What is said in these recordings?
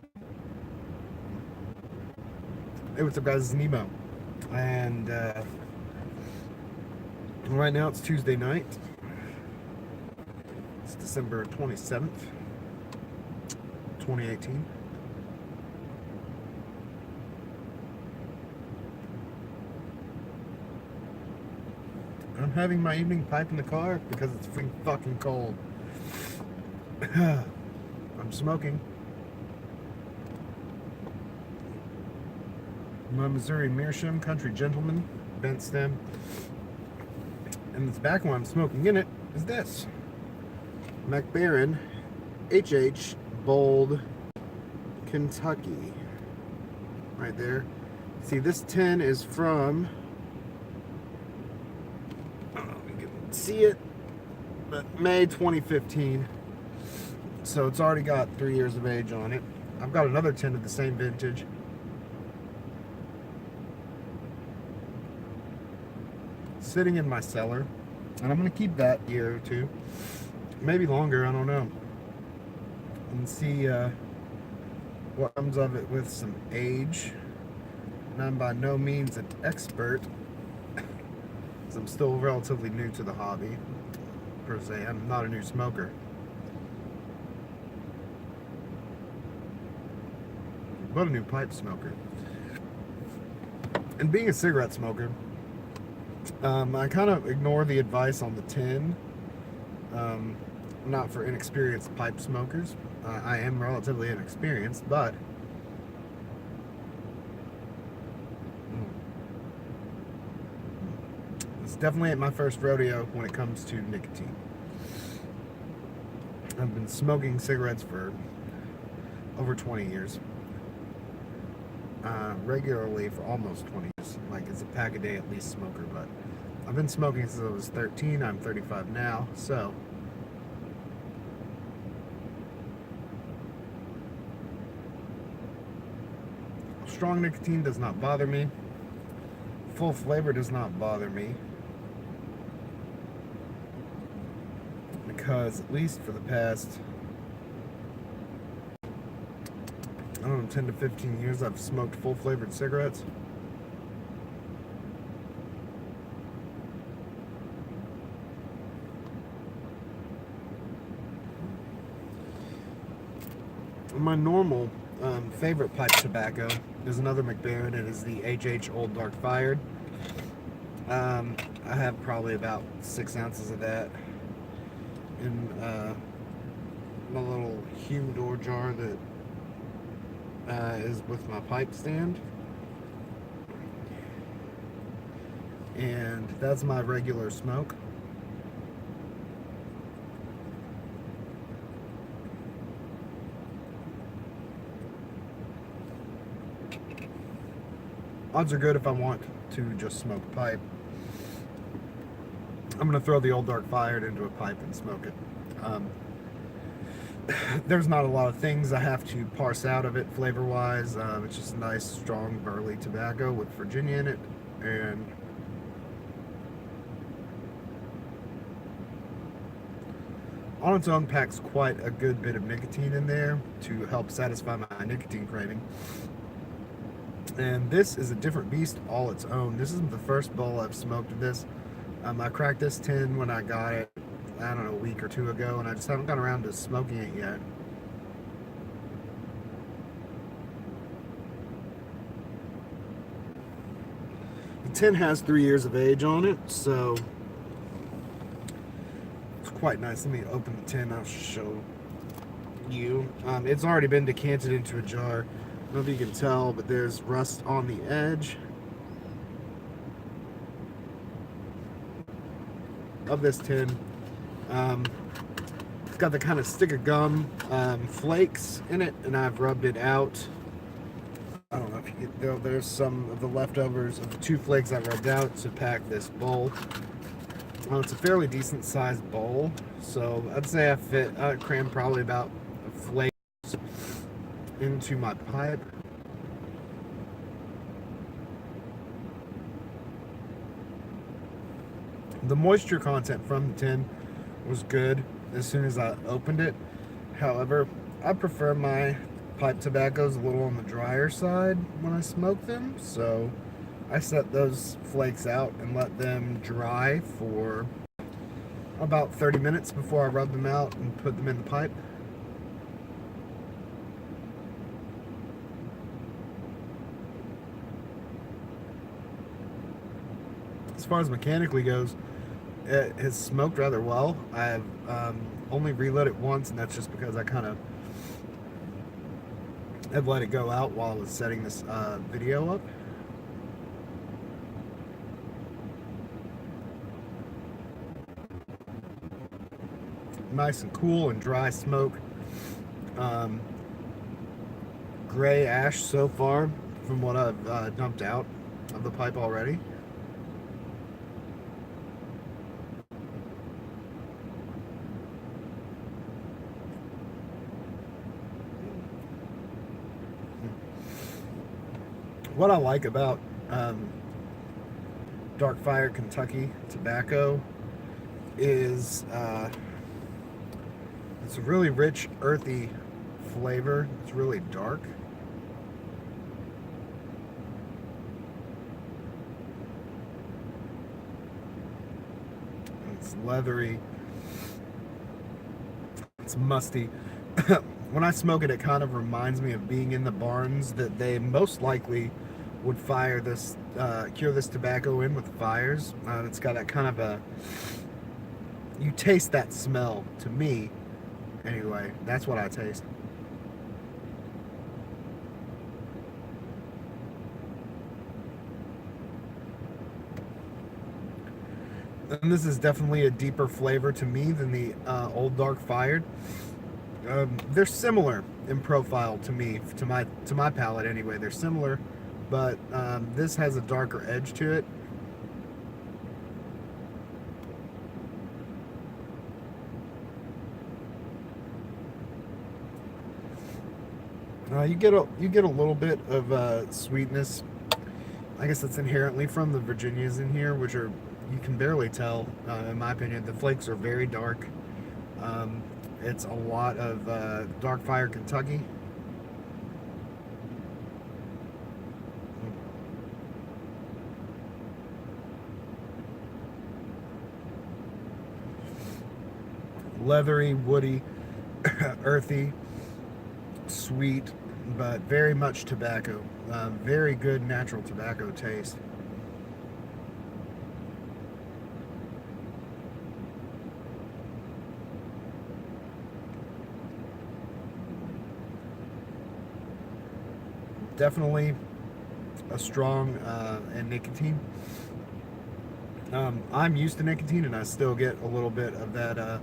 Hey, what's up, guys? It's Nemo. And right now it's Tuesday night. It's December 27th, 2018. I'm having my evening pipe in the car because it's fucking cold. I'm smoking my Missouri Meerschaum Country Gentleman bent stem. And the tobacco I'm smoking in it is this Baren HH Bold Kentucky. Right there. See, this tin is from, I don't know if you can see it, but May 2015. So it's already got 3 years of age on it. I've got another tin of the same vintage. Sitting in my cellar. And I'm going to keep that year or two. Maybe longer, I don't know. And see what comes of it with some age. And I'm by no means an expert, because I'm still relatively new to the hobby, per se. I'm not a new smoker. But a new pipe smoker. And being a cigarette smoker, I kind of ignore the advice on the tin. Not for inexperienced pipe smokers. I am relatively inexperienced, but it's definitely my first rodeo when it comes to nicotine. I've been smoking cigarettes for over 20 years. Regularly for almost 20 years. Like, it's a pack a day at least smoker, but I've been smoking since I was 13. I'm 35 now, so strong nicotine does not bother me. Full flavor does not bother me. Because at least for the past, I don't know, 10 to 15 years, I've smoked full flavored cigarettes. My normal favorite pipe tobacco is another Baren. It is the HH Old Dark Fired. I have probably about 6 ounces of that in my little humidor jar that is with my pipe stand. And that's my regular smoke. Odds are good if I want to just smoke a pipe. I'm going to throw the Old Dark Fired into a pipe and smoke it. There's not a lot of things I have to parse out of it flavor-wise. It's just a nice, strong, burly tobacco with Virginia in it. And on its own packs quite a good bit of nicotine in there to help satisfy my nicotine craving. And this is a different beast all its own. This isn't the first bowl I've smoked of this. I cracked this tin when I got it, I don't know, a week or two ago, and I just haven't gotten around to smoking it yet. The tin has 3 years of age on it, so it's quite nice. Let me open the tin, I'll show you. It's already been decanted into a jar. I don't know if you can tell, but there's rust on the edge of this tin. It's got the kind of stick of gum flakes in it, and I've rubbed it out. I don't know if you can tell, there's some of the leftovers of the 2 flakes I rubbed out to pack this bowl. Well, it's a fairly decent sized bowl, so I'd say I crammed probably about a flake into my pipe. The moisture content from the tin was good as soon as I opened it. However, I prefer my pipe tobaccos a little on the drier side when I smoke them, so I set those flakes out and let them dry for about 30 minutes before I rub them out and put them in the pipe. As far as mechanically goes, it has smoked rather well. I've only relit it once, and that's just because I kind of have let it go out while I was setting this video up. Nice and cool and dry smoke. Gray ash so far from what I've dumped out of the pipe already. What I like about Dark Fire Kentucky tobacco is it's a really rich, earthy flavor. It's really dark. It's leathery. It's musty. When I smoke it, it kind of reminds me of being in the barns that they most likely would fire this, cure this tobacco in with fires. It's got that kind of a, you taste that smell to me. Anyway, that's what I taste. And this is definitely a deeper flavor to me than the Old Dark Fired. They're similar in profile to me, to my palate anyway. They're similar, but this has a darker edge to it. You get a little bit of sweetness. I guess that's inherently from the Virginias in here, which are, you can barely tell, in my opinion. The flakes are very dark. It's a lot of Dark Fire Kentucky. Leathery, woody, earthy, sweet, but very much tobacco. Very good natural tobacco taste. Definitely a strong and nicotine. I'm used to nicotine, and I still get a little bit of that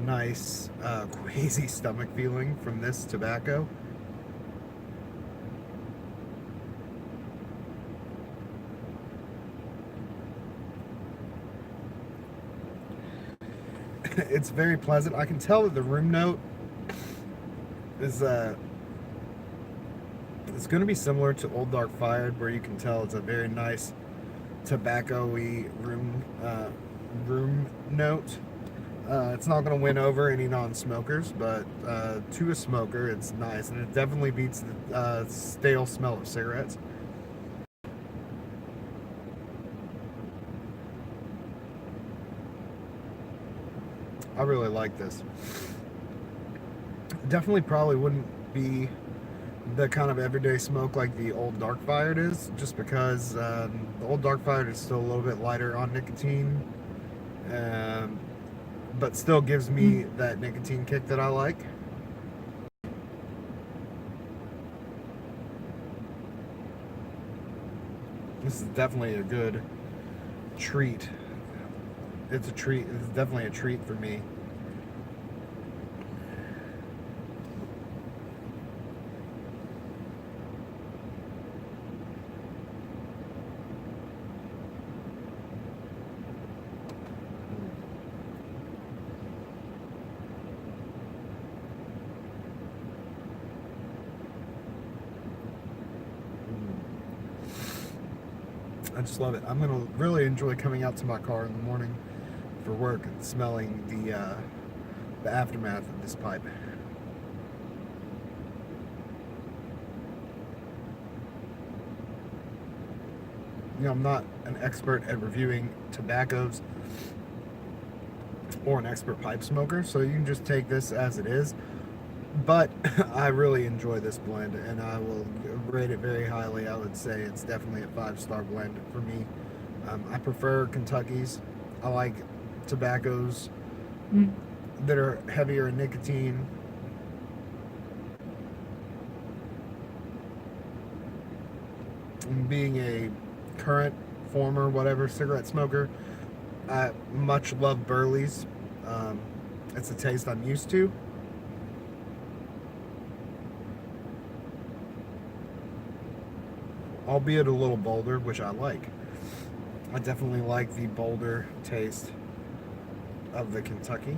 nice queasy stomach feeling from this tobacco. It's very pleasant. I can tell that the room note is it's going to be similar to Old Dark Fired, where you can tell it's a very nice tobacco-y room note. It's not going to win over any non-smokers, but to a smoker, it's nice, and it definitely beats the stale smell of cigarettes. I really like this. Definitely probably wouldn't be the kind of everyday smoke like the Old Dark Fired is, just because the Old Dark Fired is still a little bit lighter on nicotine, but still gives me that nicotine kick that I like. This is definitely a good treat. It's a treat. It's definitely a treat for me. I just love it. I'm gonna really enjoy coming out to my car in the morning for work and smelling the aftermath of this pipe. I'm not an expert at reviewing tobaccos or an expert pipe smoker, so you can just take this as it is. But I really enjoy this blend, and I will rate it very highly. I would say it's definitely a 5-star blend for me. I prefer Kentuckies. I like tobaccos that are heavier in nicotine. And being a current, former, whatever, cigarette smoker, I much love Burley's. It's a taste I'm used to. Albeit a little bolder, which I like. I definitely like the bolder taste of the Kentucky.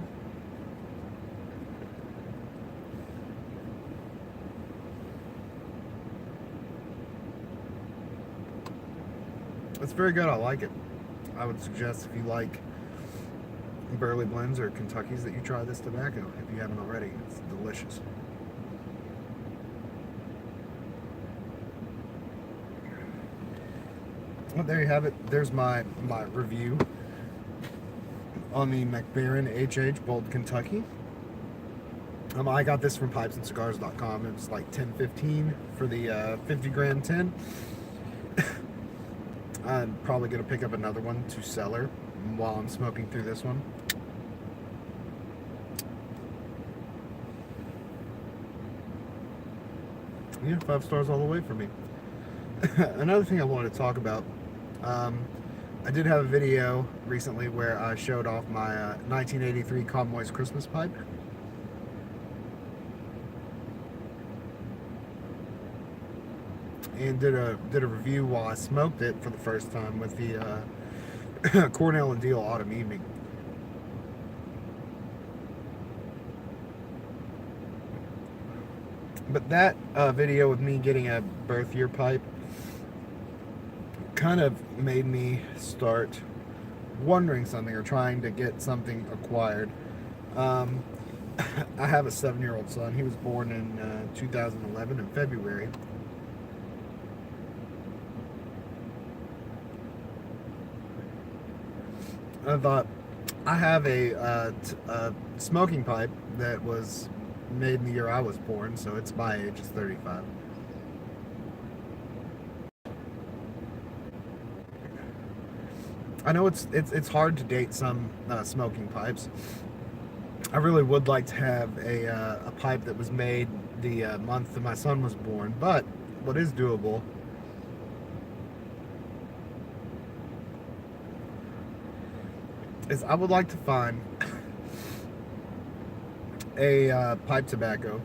It's very good. I like it. I would suggest if you like Burley blends or Kentuckies that you try this tobacco if you haven't already. It's delicious. Well, there you have it. There's my review on the Baren HH Bold Kentucky. I got this from pipesandcigars.com. It was like $10.15 for the 50 gram tin. I'm probably going to pick up another one to cellar while I'm smoking through this one. Yeah, 5 stars all the way for me. Another thing I wanted to talk about, I did have a video recently where I showed off my 1983 Convoy's Christmas pipe. And did a review while I smoked it for the first time with the Cornell and Deal Autumn Evening. But that video with me getting a birth year pipe kind of made me start wondering something or trying to get something acquired. I have a 7-year-old son. He was born in 2011 in February. I thought, I have a smoking pipe that was made in the year I was born, so it's my age, it's 35. I know it's hard to date some smoking pipes. I really would like to have a pipe that was made the month that my son was born, but what is doable is I would like to find a pipe tobacco,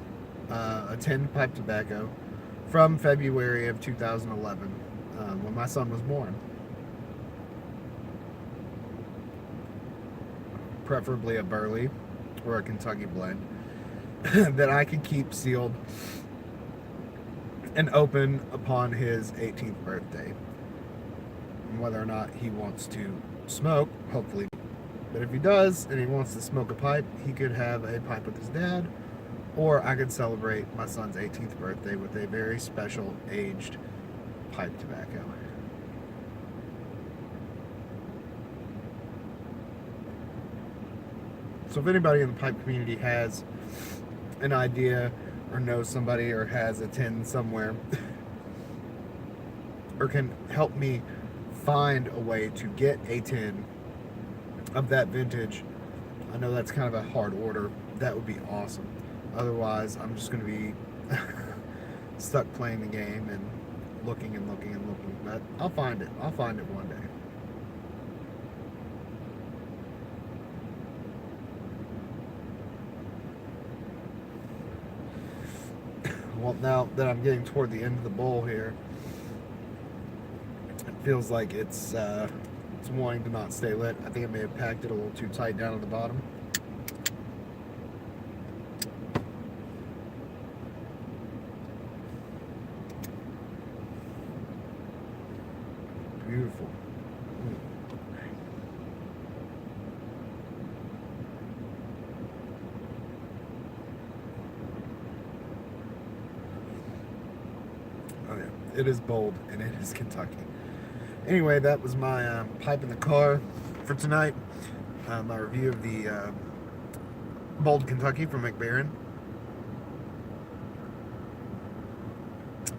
a tin pipe tobacco from February of 2011, when my son was born. Preferably a Burley or a Kentucky blend that I could keep sealed and open upon his 18th birthday. And whether or not he wants to smoke, hopefully. But if he does and he wants to smoke a pipe, he could have a pipe with his dad, or I could celebrate my son's 18th birthday with a very special aged pipe tobacco. So if anybody in the pipe community has an idea or knows somebody or has a tin somewhere or can help me find a way to get a tin of that vintage, I know that's kind of a hard order, that would be awesome. Otherwise, I'm just going to be stuck playing the game and looking and looking and looking. But I'll find it one day. Well, now that I'm getting toward the end of the bowl here, it feels like it's wanting to not stay lit. I think I may have packed it a little too tight down at the bottom. Beautiful. Oh yeah, it is bold and it is Kentucky. Anyway, that was my pipe in the car for tonight. My review of the Bold Kentucky from Baren.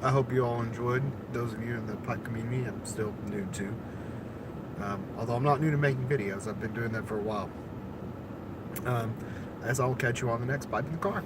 I hope you all enjoyed. Those of you in the pipe community, I'm still new to. Although I'm not new to making videos, I've been doing that for a while. As I'll catch you on the next pipe in the car.